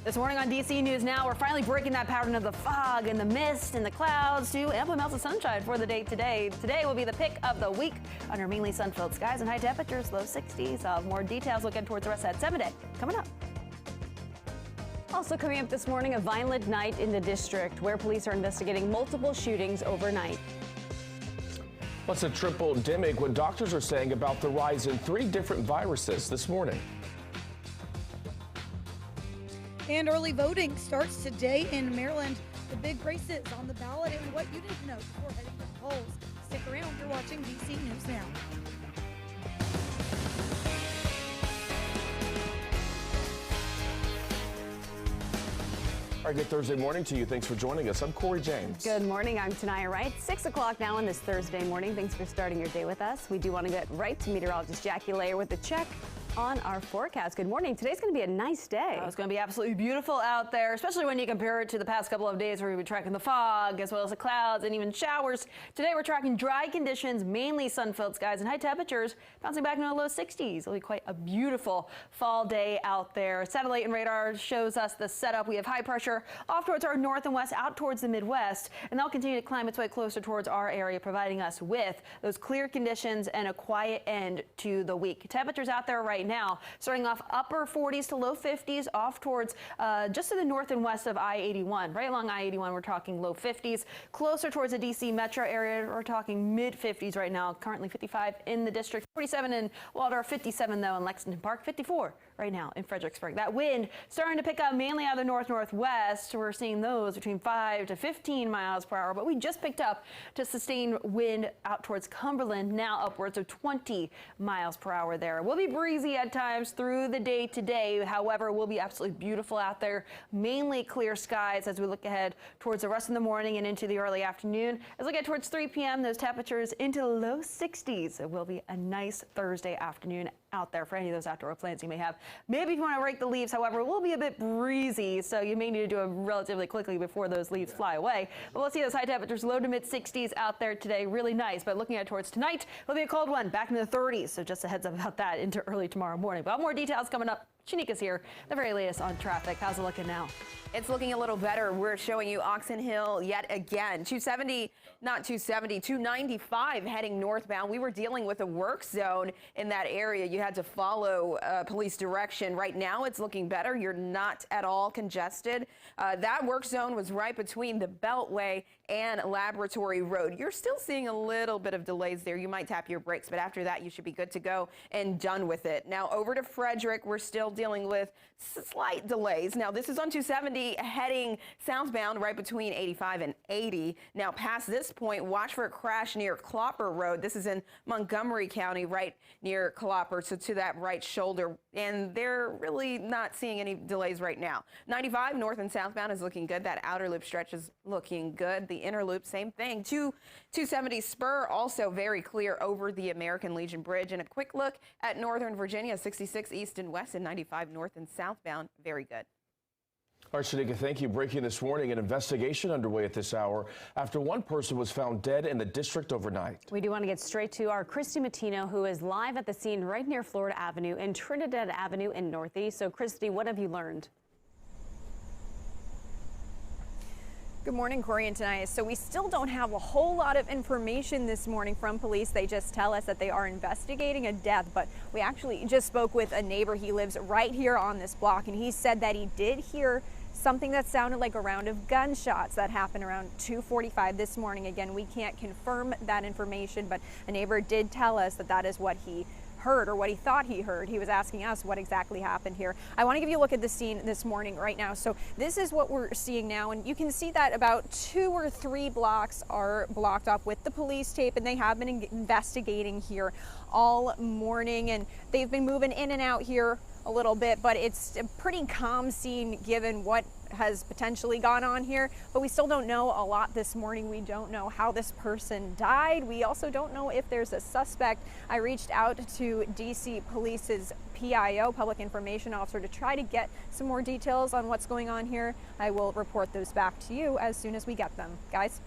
This morning on DC News Now, we're finally breaking that pattern of the fog and the mist and the clouds to ample amounts of sunshine for the day today. Today will be the pick of the week under mainly sun-filled skies and high temperatures, low 60s. I'll have more details looking towards the rest of that 7 day coming up. Also coming up this morning, a violent night in the district where police are investigating multiple shootings overnight. Plus a triple-demic, what doctors are saying about the rise in 3 different viruses this morning. And early voting starts today in Maryland. The big races on the ballot and what you need to know before heading to the polls. Stick around. You're watching DC News Now. All right, good Thursday morning to you. Thanks for joining us. I'm Corey James. Good morning. I'm Tanaya Wright. 6 o'clock now on this Thursday morning. Thanks for starting your day with us. We do want to get right to meteorologist Jackie Layer with a check on our forecast. Good morning. Today's going to be a nice day. It's going to be absolutely beautiful out there, especially when you compare it to the past couple of days where we've been tracking the fog as well as the clouds and even showers. Today we're tracking dry conditions, mainly sun-filled skies and high temperatures, bouncing back into the low 60s. It'll be quite a beautiful fall day out there. Satellite and radar shows us the setup. We have high pressure off towards our north and west, out towards the Midwest, and that'll continue to climb its way closer towards our area, providing us with those clear conditions and a quiet end to the week. Temperatures out there right now starting off upper 40s to low 50s off towards just to the north and west of I-81. Right along I-81 we're talking low 50s. Closer towards the DC metro area we're talking mid 50s right now. Currently 55 in the district, 47 in Waldorf, 57 though in Lexington Park, 54 right now in Fredericksburg. That wind starting to pick up mainly out of the north-northwest. We're seeing those between 5 to 15 miles per hour, but we just picked up to sustained wind out towards Cumberland, now upwards of 20 miles per hour there. We'll be breezy at times through the day today. However, it will be absolutely beautiful out there. Mainly clear skies as we look ahead towards the rest of the morning and into the early afternoon. As we get towards 3 p.m., those temperatures into the low 60s. It will be a nice Thursday afternoon out there for any of those outdoor plans you may have. Maybe if you want to rake the leaves, however, it will be a bit breezy, so you may need to do it relatively quickly before those leaves fly away. But we'll see those high temperatures, low to mid 60s out there today. Really nice. But looking at towards tonight, it'll be a cold one back into the 30s. So just a heads up about that into early tomorrow morning. But more details coming up. Shanika's here, the very latest on traffic. How's it looking now? It's looking a little better. We're showing you Oxon Hill yet again. 295 heading northbound. We were dealing with a work zone in that area. You had to follow police direction. Right now it's looking better. You're not at all congested. That work zone was right between the Beltway and Laboratory Road. You're still seeing a little bit of delays there. You might tap your brakes, but after that you should be good to go and done with it. Now over to Frederick, we're still dealing with slight delays. Now this is on 270 heading southbound right between 85 and 80. Now past this point, watch for a crash near Clopper Road. This is in Montgomery County, right near Clopper, so to that right shoulder. And they're really not seeing any delays right now. 95 north and southbound is looking good. That outer loop stretch is looking good. The inner loop, same thing. 270 Spur also very clear over the American Legion Bridge. And a quick look at Northern Virginia, 66 east and west and 95 north and southbound, very good. All right, Shanika, thank you. Breaking this morning, an investigation underway at this hour after one person was found dead in the district overnight. We do want to get straight to our Christy Matino, who is live at the scene right near Florida Avenue and Trinidad Avenue in Northeast. So, Christy, what have you learned? Good morning, Corey and Tanaya. So we still don't have a whole lot of information this morning from police. They just tell us that they are investigating a death, but we actually just spoke with a neighbor. He lives right here on this block, and he said that he did hear something that sounded like a round of gunshots that happened around 2:45 this morning. Again, we can't confirm that information, but a neighbor did tell us that that is what he heard, or what he thought he heard. He was asking us what exactly happened here. I want to give you a look at the scene this morning right now. So this is what we're seeing now, and you can see that about 2 or 3 blocks are blocked off with the police tape, and they have been investigating here all morning, and they've been moving in and out here a little bit, but it's a pretty calm scene given what has potentially gone on here. But we still don't know a lot this morning. We don't know how this person died. We also don't know if there's a suspect. I reached out to DC Police's PIO, Public Information Officer, to try to get some more details on what's going on here. I will report those back to you as soon as we get them. Guys?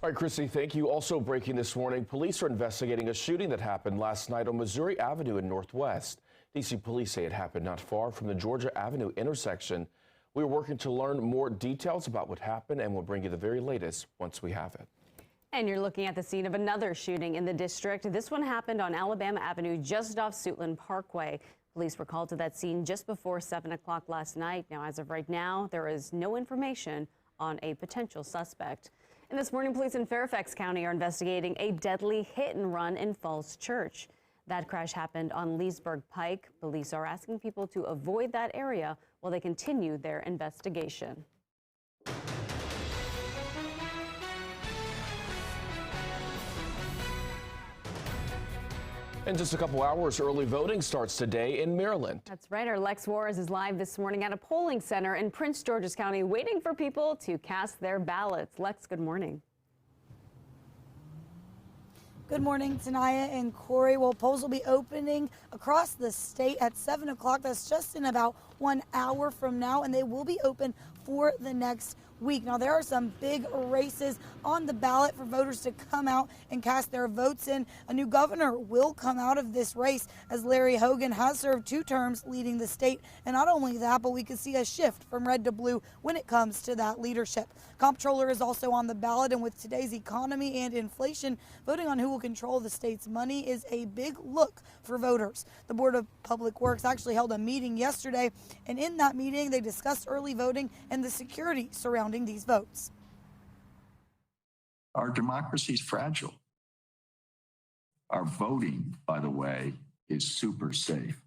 All right, Christy, thank you. Also breaking this morning, police are investigating a shooting that happened last night on Missouri Avenue in Northwest. DC police say it happened not far from the Georgia Avenue intersection. We are working to learn more details about what happened, and we'll bring you the very latest once we have it. And you're looking at the scene of another shooting in the district. This one happened on Alabama Avenue, just off Suitland Parkway. Police were called to that scene just before 7 o'clock last night. Now, as of right now, there is no information on a potential suspect. And this morning, police in Fairfax County are investigating a deadly hit and run in Falls Church. That crash happened on Leesburg Pike. Police are asking people to avoid that area while they continue their investigation. In just a couple hours, early voting starts today in Maryland. That's right. Our Lex Juarez is live this morning at a polling center in Prince George's County, waiting for people to cast their ballots. Lex, good morning. Good morning, Tanaya and Corey. Well, polls will be opening across the state at 7 o'clock. That's just in about 1 hour from now, and they will be open for the next week. Now, there are some big races on the ballot for voters to come out and cast their votes in. A new governor will come out of this race, as Larry Hogan has served 2 terms leading the state. And not only that, but we could see a shift from red to blue when it comes to that leadership. Comptroller is also on the ballot, and with today's economy and inflation, voting on who will control the state's money is a big look for voters. The Board of Public Works actually held a meeting yesterday, and in that meeting, they discussed early voting and the security surrounding these votes. Our democracy is fragile. Our voting, by the way, is super safe.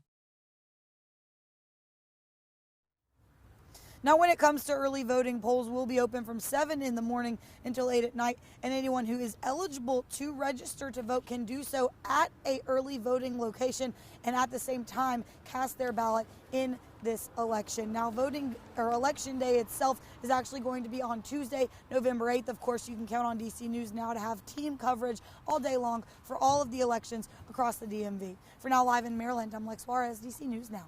Now, when it comes to early voting, polls will be open from 7 in the morning until 8 at night, and anyone who is eligible to register to vote can do so at a early voting location and at the same time cast their ballot in this election. Now, voting or election day itself is actually going to be on Tuesday, November 8th. Of course, you can count on DC News Now to have team coverage all day long for all of the elections across the DMV. For now, live in Maryland, I'm Lex Juarez, DC News Now.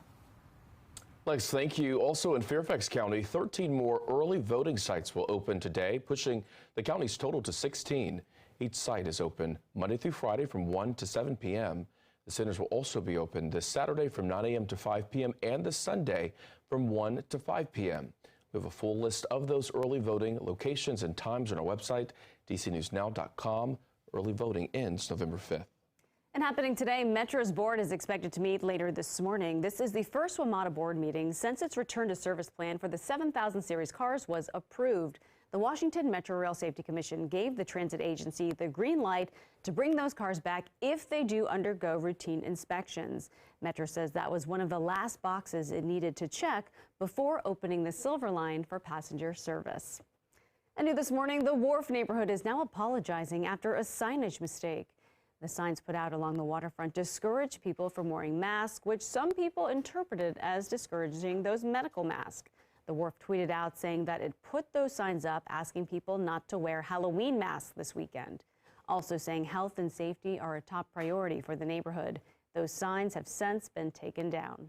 Lex, thank you. Also in Fairfax County, 13 more early voting sites will open today, pushing the county's total to 16. Each site is open Monday through Friday from 1 to 7 p.m. The centers will also be open this Saturday from 9 a.m. to 5 p.m. and this Sunday from 1 to 5 p.m. We have a full list of those early voting locations and times on our website, dcnewsnow.com. Early voting ends November 5th. And happening today, Metro's board is expected to meet later this morning. This is the first WMATA board meeting since its return to service plan for the 7000 series cars was approved. The Washington Metro Rail Safety Commission gave the transit agency the green light to bring those cars back if they do undergo routine inspections. Metro says that was one of the last boxes it needed to check before opening the Silver Line for passenger service. And new this morning, the Wharf neighborhood is now apologizing after a signage mistake. The signs put out along the waterfront discourage people from wearing masks, which some people interpreted as discouraging those medical masks. The Wharf tweeted out saying that it put those signs up asking people not to wear Halloween masks this weekend. Also saying health and safety are a top priority for the neighborhood. Those signs have since been taken down.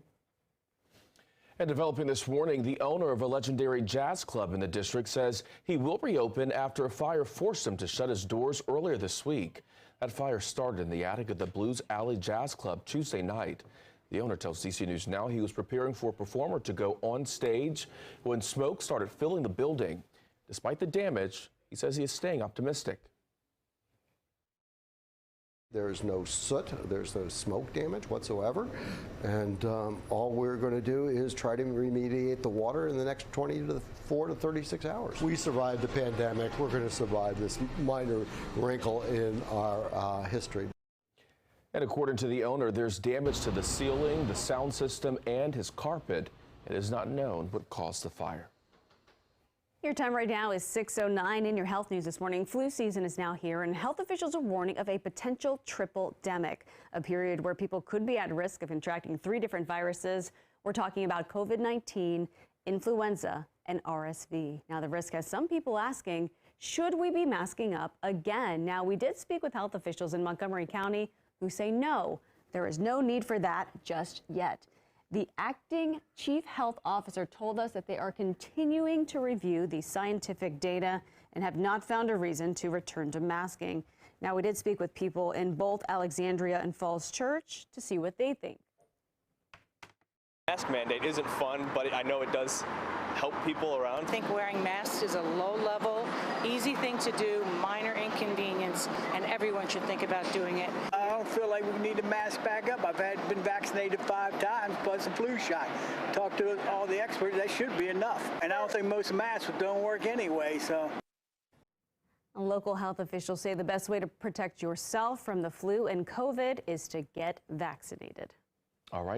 And developing this morning, the owner of a legendary jazz club in the district says he will reopen after a fire forced him to shut his doors earlier this week. That fire started in the attic of the Blues Alley Jazz Club Tuesday night. The owner tells DC News Now he was preparing for a performer to go on stage when smoke started filling the building. Despite the damage, he says he is staying optimistic. There's no soot, there's no smoke damage whatsoever, and all we're going to do is try to remediate the water in the next 24 to 36 hours. We survived the pandemic. We're going to survive this minor wrinkle in our history. And according to the owner, there's damage to the ceiling, the sound system, and his carpet. It is not known what caused the fire. Your time right now is 6:09. In your health news this morning, flu season is now here, and health officials are warning of a potential triple-demic, a period where people could be at risk of contracting 3 different viruses. We're talking about COVID-19, influenza, and RSV. Now, the risk has some people asking, should we be masking up again? Now, we did speak with health officials in Montgomery County who say no, there is no need for that just yet. The acting chief health officer told us that they are continuing to review the scientific data and have not found a reason to return to masking. Now, we did speak with people in both Alexandria and Falls Church to see what they think. Mask mandate isn't fun, but I know it does help people around. I think wearing masks is a low-level, easy thing to do, minor inconvenience, and everyone should think about doing it. I don't feel like we need to mask back up. I've been vaccinated 5 times plus a flu shot. Talked to all the experts, that should be enough. And I don't think most masks don't work anyway, so. Local health officials say the best way to protect yourself from the flu and COVID is to get vaccinated. All right.